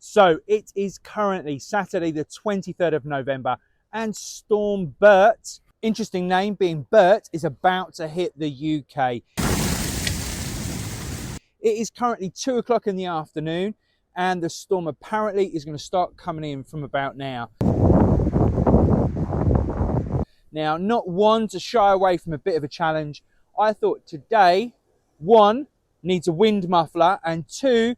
So it is currently Saturday the 23rd of November and Storm Bert, interesting name being Bert, is about to hit the UK. It is currently 2 o'clock in the afternoon and the storm apparently is going to start coming in from about now. Now, not one to shy away from a bit of a challenge. I thought today, one, needs a wind muffler, and two,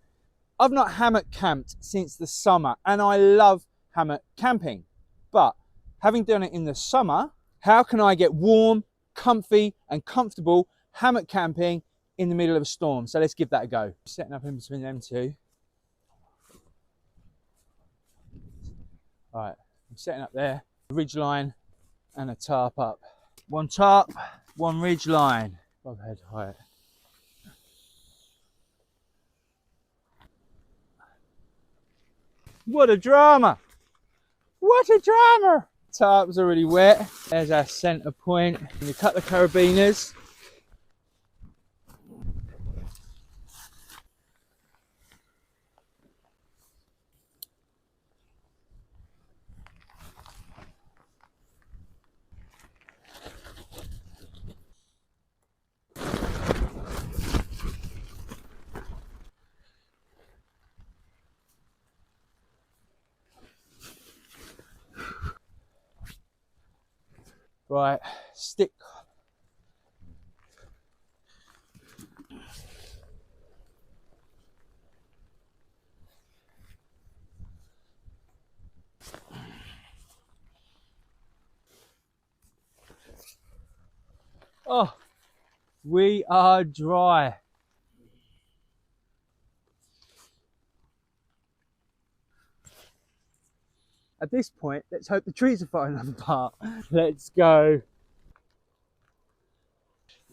I've not hammock camped since the summer and I love hammock camping. But having done it in the summer, how can I get warm, comfy and comfortable hammock camping in the middle of a storm? So let's give that a go. Setting up in between them two. All right, I'm setting up there, Ridgeline and a tarp up. One tarp, one Ridgeline, above head height. What a drama! What a drama! Tarp's already wet. There's our centre point. We cut the carabiners. Right, stick. Oh, we are dry. At this point, let's hope the trees are falling apart. Let's go.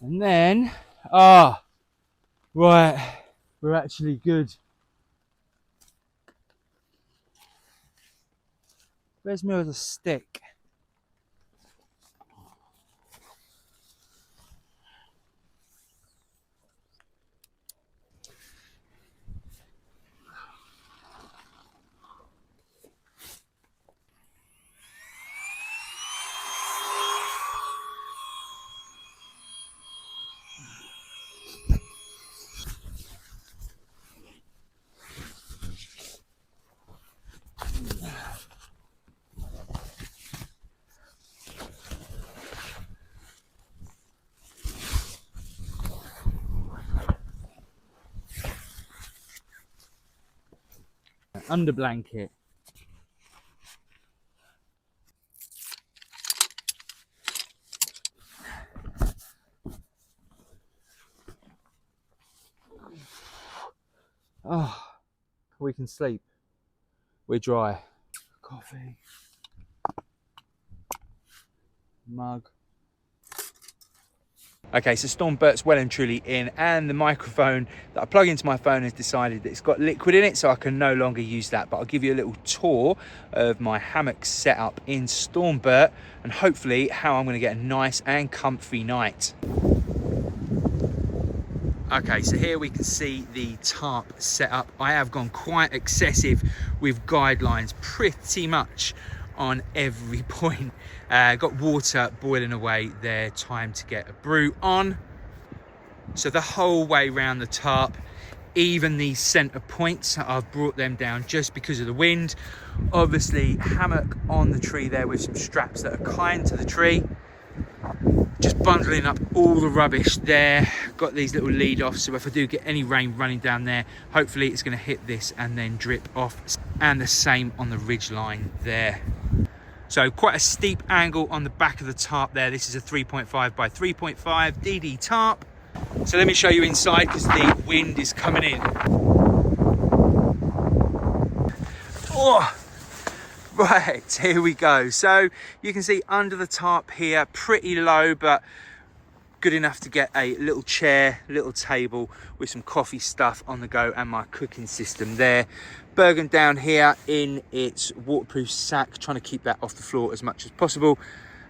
And then, right, we're actually good. Where's me with a stick? Under blanket. Oh, we can sleep. We're dry. Coffee. Mug. Okay, so Storm Bert's well and truly in, and the microphone that I plug into my phone has decided that it's got liquid in it, so I can no longer use that. But I'll give you a little tour of my hammock setup in Storm Bert and hopefully how I'm going to get a nice and comfy night. Okay, so here we can see the tarp setup. I have gone quite excessive with guidelines pretty much on every point. Got water boiling away there, time to get a brew on. So the whole way around the tarp, even these center points, I've brought them down just because of the wind. Obviously hammock on the tree there with some straps that are kind to the tree. Just bundling up all the rubbish there. Got these little lead offs, so if I do get any rain running down there, hopefully it's going to hit this and then drip off. And the same on the ridge line there. So quite a steep angle on the back of the tarp there. This is a 3.5 by 3.5 DD tarp. So let me show you inside because the wind is coming in. Oh, right, here we go. So you can see under the tarp here, pretty low, but good enough to get a little chair, little table with some coffee stuff on the go and my cooking system there. Bergen down here in its waterproof sack, trying to keep that off the floor as much as possible.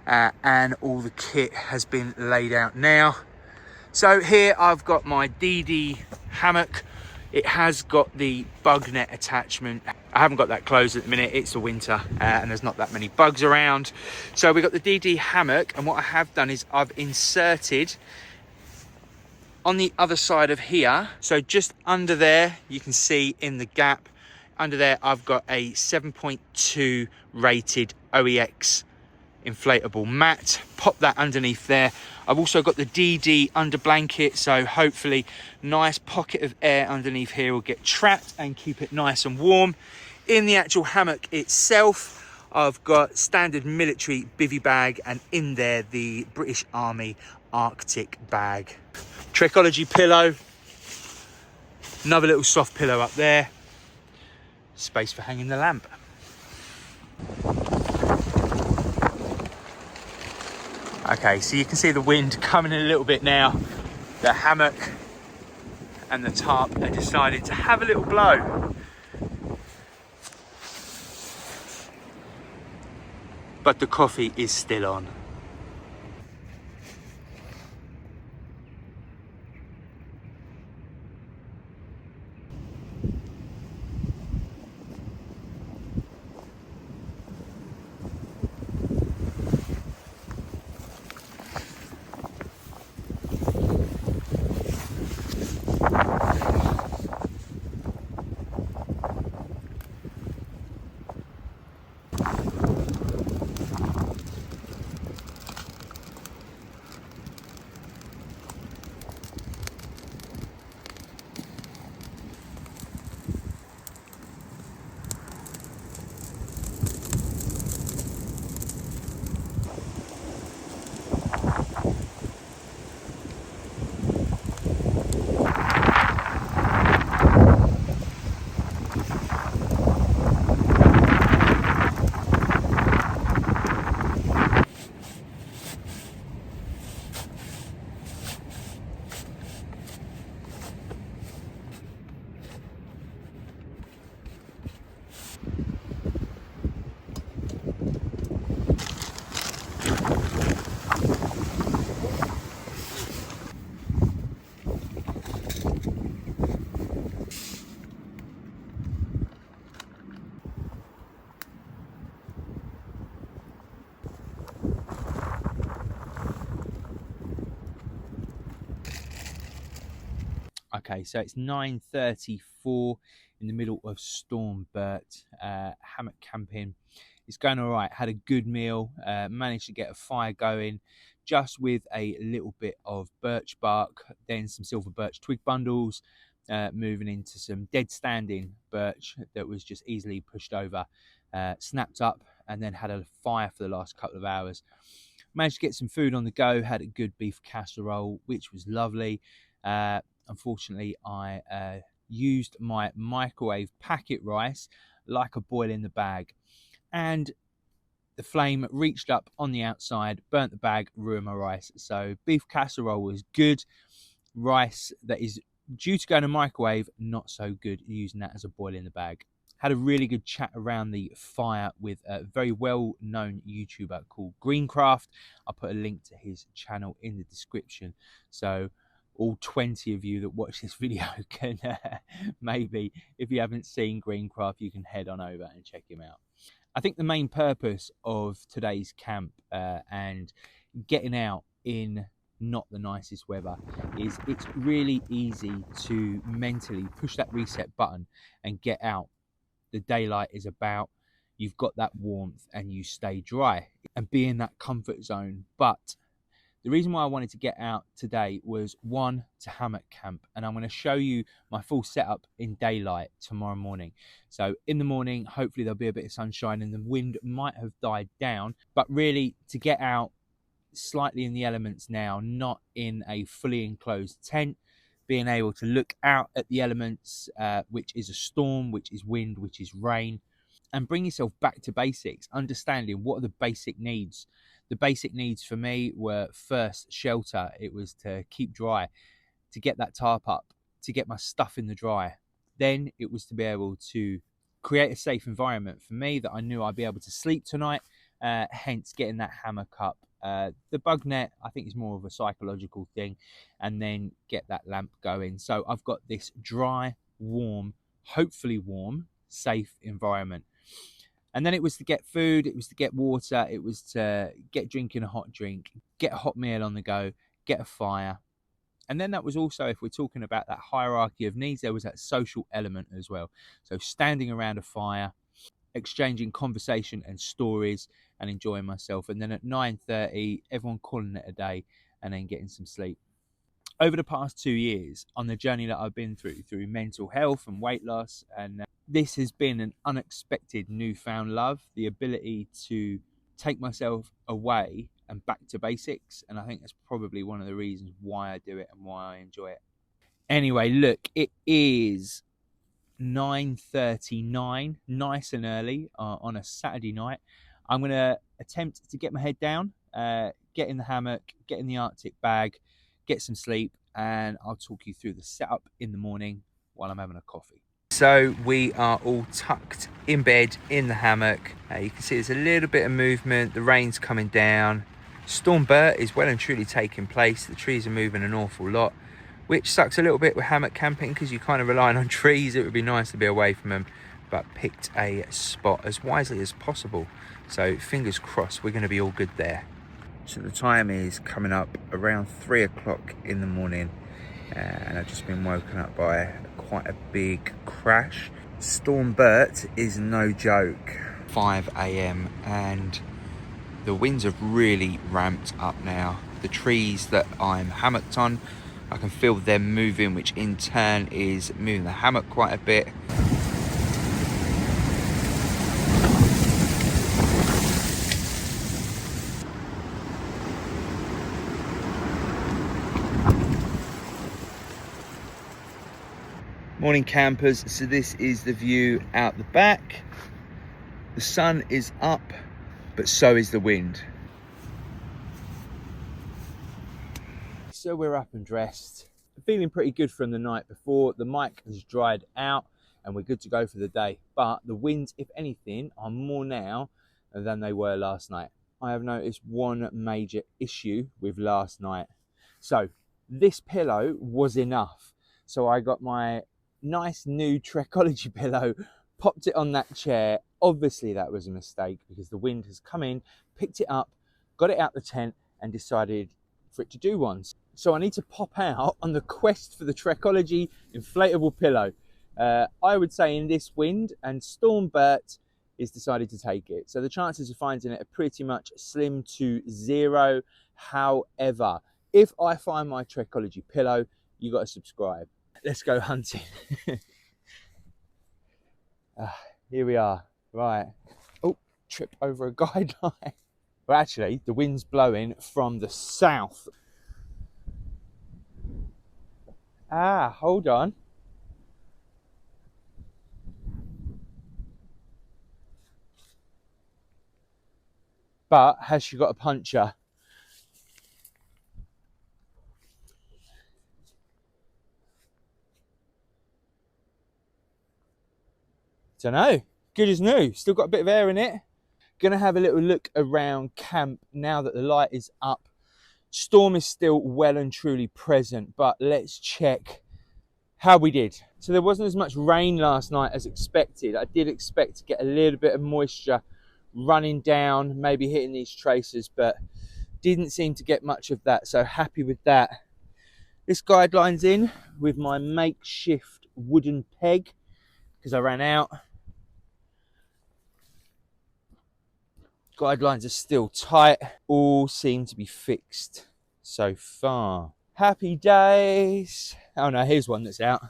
And all the kit has been laid out now. So here I've got my DD hammock. It has got the bug net attachment. I haven't got that closed at the minute. It's the winter and there's not that many bugs around. So we've got the DD hammock, and what I have done is I've inserted on the other side of here. So just under there, you can see in the gap, under there, I've got a 7.2 rated OEX inflatable mat. Pop that underneath there. I've also got the DD under blanket, so hopefully nice pocket of air underneath here will get trapped and keep it nice and warm. In the actual hammock itself, I've got standard military bivvy bag, and in there the British Army Arctic bag. Trekology pillow, another little soft pillow up there, space for hanging the lamp. Okay, so you can see the wind coming in a little bit now. The hammock and the tarp are deciding to have a little blow. But the coffee is still on. Okay, so it's 9:34 in the middle of Storm Bert. Hammock camping. It's going all right. Had a good meal. Managed to get a fire going just with a little bit of birch bark, then some silver birch twig bundles, moving into some dead standing birch that was just easily pushed over, snapped up, and then had a fire for the last couple of hours. Managed to get some food on the go. Had a good beef casserole, which was lovely. Unfortunately, I used my microwave packet rice like a boil in the bag, and the flame reached up on the outside, burnt the bag, ruined my rice. So beef casserole was good. Rice that is due to go in a microwave, not so good using that as a boil in the bag. Had a really good chat around the fire with a very well-known YouTuber called Greencraft. I'll put a link to his channel in the description. So all 20 of you that watch this video can maybe, if you haven't seen Greencraft, you can head on over and check him out. I think the main purpose of today's camp and getting out in not the nicest weather is it's really easy to mentally push that reset button and get out. The daylight is about, you've got that warmth and you stay dry and be in that comfort zone. But the reason why I wanted to get out today was, one, to hammock camp, and I'm going to show you my full setup in daylight tomorrow morning. So in the morning, hopefully there'll be a bit of sunshine and the wind might have died down, but really to get out slightly in the elements now, not in a fully enclosed tent, being able to look out at the elements, which is a storm, which is wind, which is rain, and bring yourself back to basics, understanding what are the basic needs. The basic needs for me were, first, shelter. It was to keep dry, to get that tarp up, to get my stuff in the dry. Then it was to be able to create a safe environment for me that I knew I'd be able to sleep tonight, hence getting that hammock up. The bug net, I think, is more of a psychological thing, and then get that lamp going. So I've got this dry, warm, hopefully warm safe environment. And then it was to get food, it was to get water, it was to get drinking a hot drink, get a hot meal on the go, get a fire. And then that was also, if we're talking about that hierarchy of needs, there was that social element as well. So standing around a fire, exchanging conversation and stories and enjoying myself. And then at 9:30, everyone calling it a day and then getting some sleep. Over the past 2 years, on the journey that I've been through mental health and weight loss, and this has been an unexpected newfound love, the ability to take myself away and back to basics. And I think that's probably one of the reasons why I do it and why I enjoy it. Anyway, look, it is 9:39, nice and early on a Saturday night. I'm going to attempt to get my head down, get in the hammock, get in the Arctic bag, get some sleep, and I'll talk you through the setup in the morning while I'm having a coffee. So we are all tucked in bed in the hammock. You can see there's a little bit of movement, the rain's coming down. Storm Bert is well and truly taking place. The trees are moving an awful lot, which sucks a little bit with hammock camping because you're kind of relying on trees. It would be nice to be away from them, but picked a spot as wisely as possible. So fingers crossed we're going to be all good there. So the time is coming up around 3 o'clock in the morning, and I've just been woken up by quite a big crash. Storm Bert is no joke. 5 a.m. and the winds have really ramped up now. The trees that I'm hammocked on, I can feel them moving, which in turn is moving the hammock quite a bit. Morning campers, so this is the view out the back. The sun is up, but so is the wind. So we're up and dressed, feeling pretty good from the night before. The mic has dried out and we're good to go for the day, but the winds, if anything, are more now than they were last night. I have noticed one major issue with last night. So this pillow was enough, so I got my nice new Trekology pillow, popped it on that chair. Obviously that was a mistake because the wind has come in, picked it up, got it out the tent and decided for it to do once. So I need to pop out on the quest for the Trekology inflatable pillow. I would say in this wind, and Storm Bert is decided to take it. So the chances of finding it are pretty much slim to zero. However, if I find my Trekology pillow, you got to subscribe. Let's go hunting. Here we are. Right. Oh, trip over a guideline. Well, actually, the wind's blowing from the south. Hold on. But has she got a puncture? Don't know. Good as new. Still got a bit of air in it. Gonna have a little look around camp now that the light is up. Storm is still well and truly present, but let's check how we did. So there wasn't as much rain last night as expected. I did expect to get a little bit of moisture running down, maybe hitting these tracers, but didn't seem to get much of that, so happy with that. This guideline's in with my makeshift wooden peg because I ran out. Guidelines are still tight. All seem to be fixed so far. Happy days. Oh no, here's one that's out.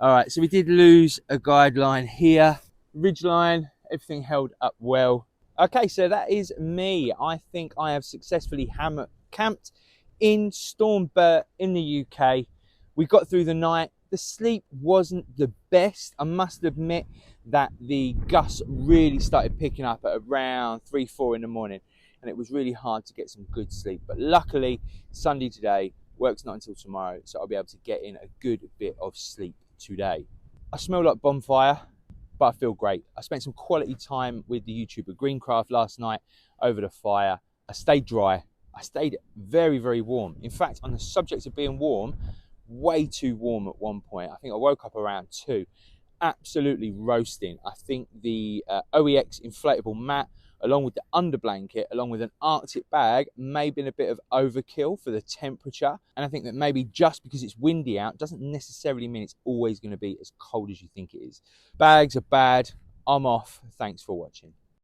All right, so we did lose a guideline here. Ridgeline, everything held up well. Okay, so that is me. I think I have successfully hammock camped in Storm Bert in the UK. We got through the night. The sleep wasn't the best. I must admit that the gusts really started picking up at around 3-4 in the morning, and it was really hard to get some good sleep. But luckily, Sunday today, work's not until tomorrow, so I'll be able to get in a good bit of sleep today. I smell like bonfire, but I feel great. I spent some quality time with the YouTuber Greencraft last night over the fire. I stayed dry. I stayed very, very warm. In fact, on the subject of being warm, way too warm at one point. I think I woke up around 2. absolutely roasting. I think the OEX inflatable mat, along with the under blanket, along with an Arctic bag, may have been a bit of overkill for the temperature. And I think that maybe just because it's windy out doesn't necessarily mean it's always going to be as cold as you think it is. Bags are bad. I'm off. Thanks for watching.